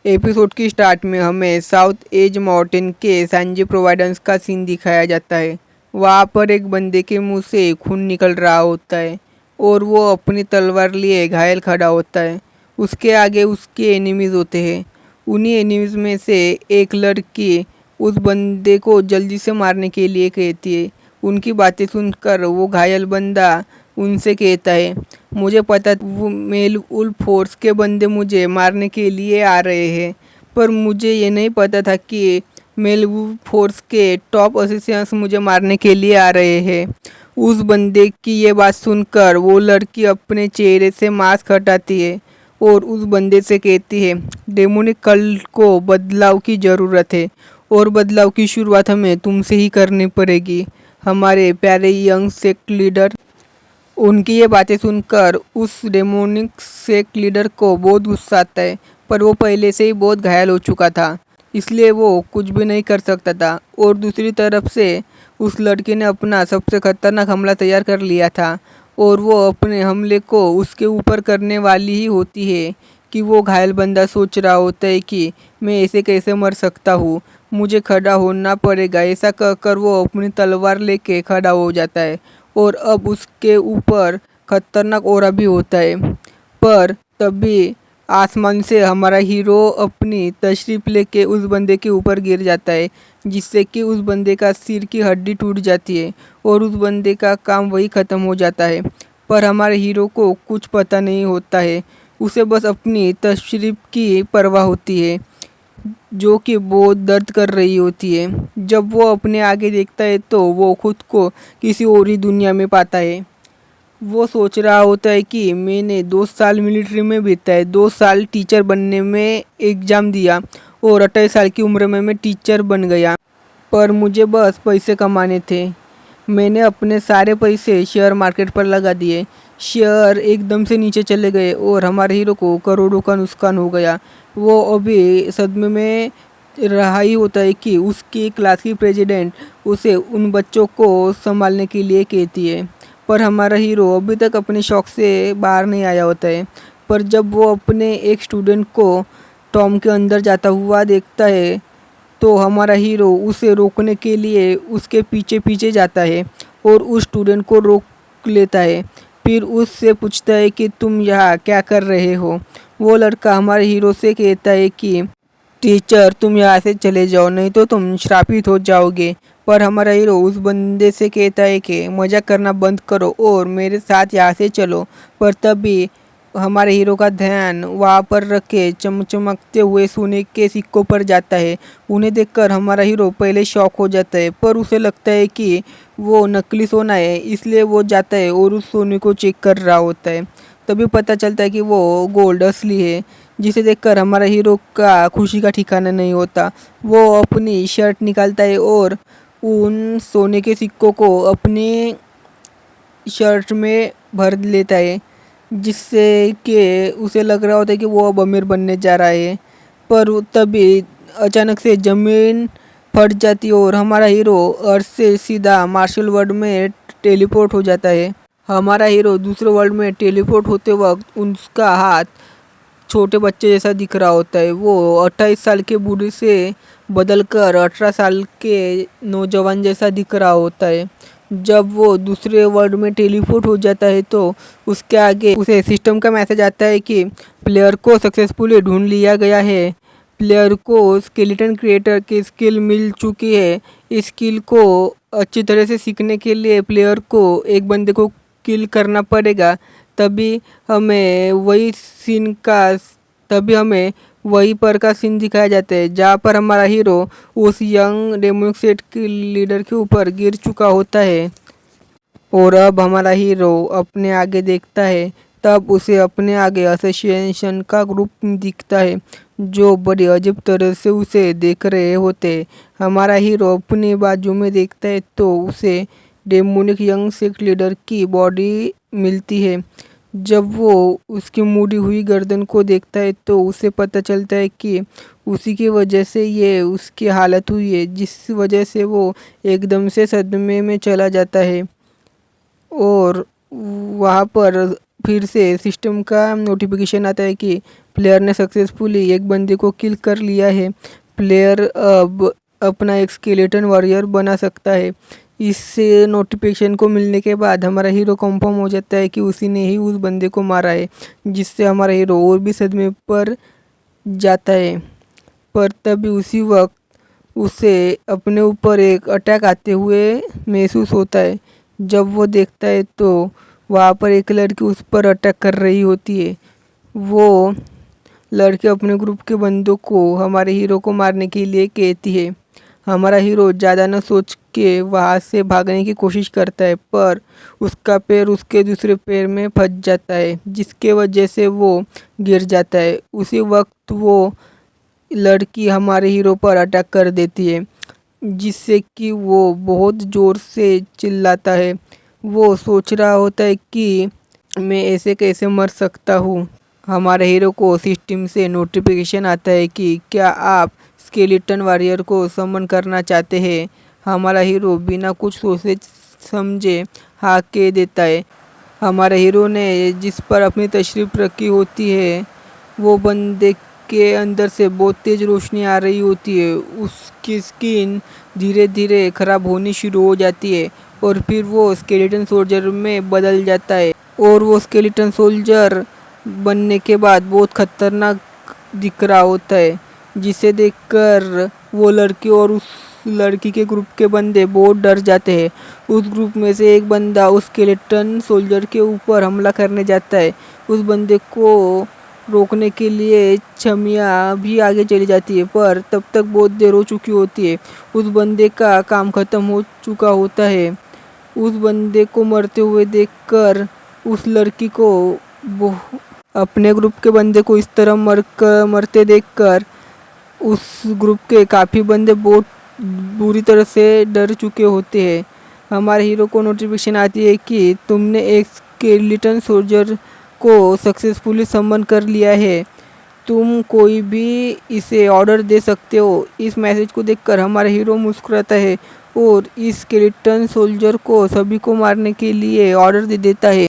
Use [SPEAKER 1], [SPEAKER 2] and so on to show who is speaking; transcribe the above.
[SPEAKER 1] Episode की start में हमें साउथ एज माउंटेन के सांजी प्रोविडेंस का सीन दिखाया जाता है। वहाँ पर एक बंदे के मुंह से खून निकल रहा होता है और वो अपनी तलवार लिए घायल खड़ा होता है। उसके आगे उसके एनिमीज होते हैं। उन्हीं एनिमीज में से एक लड़की उस बंदे को जल्दी से मारने के लिए कहती है। उनकी बातें सुनकर वो घायल बंदा उनसे कहता है, मुझे पता वो मेल उल्फ फोर्स के बंदे मुझे मारने के लिए आ रहे हैं, पर मुझे ये नहीं पता था कि मेल उल्फ फोर्स के टॉप असिस्टेंट्स मुझे मारने के लिए आ रहे हैं। उस बंदे की ये बात सुनकर वो लड़की अपने चेहरे से मास्क हटाती है और उस बंदे से कहती है, डेमोनिक कल्ट को बदलाव की ज़रूरत है और बदलाव की शुरुआत हमें तुमसे ही करनी पड़ेगी, हमारे प्यारे यंग सेक्ट लीडर। उनकी ये बातें सुनकर उस डेमोनिक सेक्ट लीडर को बहुत गुस्सा आता है, पर वो पहले से ही बहुत घायल हो चुका था, इसलिए वो कुछ भी नहीं कर सकता था। और दूसरी तरफ से उस लड़के ने अपना सबसे खतरनाक हमला तैयार कर लिया था और वो अपने हमले को उसके ऊपर करने वाली ही होती है कि वो घायल बंदा सोच रहा होता है कि मैं ऐसे कैसे मर सकता हूँ, मुझे खड़ा होना पड़ेगा। ऐसा कहकर वो अपनी तलवार लेके खड़ा हो जाता है और अब उसके ऊपर खतरनाक ऑरा भी होता है। पर तभी आसमान से हमारा हीरो अपनी तशरीफ लेके उस बंदे के ऊपर गिर जाता है, जिससे कि उस बंदे का सिर की हड्डी टूट जाती है और उस बंदे का काम वही ख़त्म हो जाता है। पर हमारे हीरो को कुछ पता नहीं होता है, उसे बस अपनी तशरीफ की परवाह होती है, जो कि बहुत दर्द कर रही होती है। जब वो अपने आगे देखता है तो वो खुद को किसी और ही दुनिया में पाता है। वो सोच रहा होता है कि मैंने 2 साल मिलिट्री में बिताए, 2 साल टीचर बनने में एग्ज़ाम दिया और 28 साल की उम्र में मैं टीचर बन गया, पर मुझे बस पैसे कमाने थे। मैंने अपने सारे पैसे शेयर मार्केट पर लगा दिए, शेयर एकदम से नीचे चले गए और हमारे हीरो को करोड़ों का नुकसान हो गया। वो अभी सदमे में रहा ही होता है कि उसकी क्लास की प्रेसिडेंट उसे उन बच्चों को संभालने के लिए कहती है, पर हमारा हीरो अभी तक अपने शौक से बाहर नहीं आया होता है। पर जब वो अपने एक स्टूडेंट को टॉम के अंदर जाता हुआ देखता है तो हमारा हीरो उसे रोकने के लिए उसके पीछे पीछे जाता है और उस स्टूडेंट को रोक लेता है। फिर उससे पूछता है कि तुम यहाँ क्या कर रहे हो। वो लड़का हमारे हीरो से कहता है कि टीचर तुम यहाँ से चले जाओ, नहीं तो तुम श्रापित हो जाओगे। पर हमारा हीरो उस बंदे से कहता है कि मजाक करना बंद करो और मेरे साथ यहाँ से चलो। पर तभी हमारे हीरो का ध्यान वहाँ पर रखे चमचमकते हुए सोने के सिक्कों पर जाता है। उन्हें देखकर हमारा हीरो पहले शॉक हो जाता है, पर उसे लगता है कि वो नकली सोना है, इसलिए वो जाता है और उस सोने को चेक कर रहा होता है। तभी पता चलता है कि वो गोल्ड असली है, जिसे देखकर हमारा हीरो का खुशी का ठिकाना नहीं होता। वो अपनी शर्ट निकालता है और उन सोने के सिक्कों को अपनी शर्ट में भर लेता है, जिससे कि उसे लग रहा होता है कि वो अब अमीर बनने जा रहा है। पर तभी अचानक से ज़मीन फट जाती है और हमारा हीरो अर्थ से सीधा मार्शल वर्ल्ड में टेलीपोर्ट हो जाता है। हमारा हीरो दूसरे वर्ल्ड में टेलीपोर्ट होते वक्त उसका हाथ छोटे बच्चे जैसा दिख रहा होता है। वो 28 साल के बूढ़े से बदलकर 18 साल के नौजवान जैसा दिख रहा होता है। जब वो दूसरे वर्ल्ड में टेलीपोर्ट हो जाता है तो उसके आगे उसे सिस्टम का मैसेज आता है कि प्लेयर को सक्सेसफुली ढूंढ लिया गया है, प्लेयर को स्केलेटन क्रिएटर की स्किल मिल चुकी है। इस स्किल को अच्छी तरह से सीखने के लिए प्लेयर को एक बंदे को किल करना पड़ेगा। तभी हमें वही सीन का तभी हमें वही पर का सीन दिखाया जाता है जहाँ पर हमारा हीरो उस यंग डेमोनिक सेट के लीडर के ऊपर गिर चुका होता है। और अब हमारा हीरो अपने आगे देखता है, तब उसे अपने आगे एसोसिएशन का ग्रुप दिखता है जो बड़ी अजीब तरह से उसे देख रहे होते हैं। हमारा हीरो अपनी बाजू में देखता है तो उसे डेमोनिक यंग सेक्ट लीडर की बॉडी मिलती है। जब वो उसकी मुड़ी हुई गर्दन को देखता है तो उसे पता चलता है कि उसी की वजह से ये उसकी हालत हुई है, जिस वजह से वो एकदम से सदमे में चला जाता है। और वहाँ पर फिर से सिस्टम का नोटिफिकेशन आता है कि प्लेयर ने सक्सेसफुली एक बंदे को किल कर लिया है। प्लेयर अब अपना एक स्केलेटन वॉरियर बना सकता है। इससे नोटिफिकेशन को मिलने के बाद हमारा हीरो कंफर्म हो जाता है कि उसी ने ही उस बंदे को मारा है, जिससे हमारा हीरो और भी सदमे पर जाता है। पर तभी उसी वक्त उसे अपने ऊपर एक अटैक आते हुए महसूस होता है। जब वो देखता है तो वहाँ पर एक लड़की उस पर अटैक कर रही होती है। वो लड़के अपने ग्रुप के बंदों को हमारे हीरो को मारने के लिए कहती है। हमारा हीरो ज़्यादा न सोच के वहाँ से भागने की कोशिश करता है, पर उसका पैर उसके दूसरे पैर में फंस जाता है, जिसके वजह से वो गिर जाता है। उसी वक्त वो लड़की हमारे हीरो पर अटैक कर देती है, जिससे कि वो बहुत ज़ोर से चिल्लाता है। वो सोच रहा होता है कि मैं ऐसे कैसे मर सकता हूँ। हमारे हीरो को सिस्टम से नोटिफिकेशन आता है कि क्या आप स्केलेटन वॉरियर को समन करना चाहते हैं। हमारा हीरो बिना कुछ सोचे समझे हाँ कह देता है। हमारे हीरो ने जिस पर अपनी तशरीफ रखी होती है, वो बंदे के अंदर से बहुत तेज़ रोशनी आ रही होती है। उसकी स्किन धीरे धीरे ख़राब होनी शुरू हो जाती है और फिर वो स्केलेटन सोल्जर में बदल जाता है। और वो स्केलेटन सोल्जर बनने के बाद बहुत खतरनाक दिख रहा होता है, जिसे देखकर वो लड़की और उस लड़की के ग्रुप के बंदे बहुत डर जाते हैं। उस ग्रुप में से एक बंदा उस स्केलेटन सोल्जर के ऊपर हमला करने जाता है। उस बंदे को रोकने के लिए छमिया भी आगे चली जाती है, पर तब तक बहुत देर हो चुकी होती है। उस बंदे का काम ख़त्म हो चुका होता है। उस बंदे को मरते हुए देखकर उस लड़की को अपने ग्रुप के बंदे को इस तरह मरते देखकर उस ग्रुप के काफ़ी बंदे बहुत बुरी तरह से डर चुके होते हैं। हमारे हीरो को नोटिफिकेशन आती है कि तुमने एक स्केलेटन सोल्जर को सक्सेसफुली समन कर लिया है, तुम कोई भी इसे ऑर्डर दे सकते हो। इस मैसेज को देखकर हमारा हीरो मुस्कुराता है और इस स्केलेटन सोल्जर को सभी को मारने के लिए ऑर्डर दे देता है।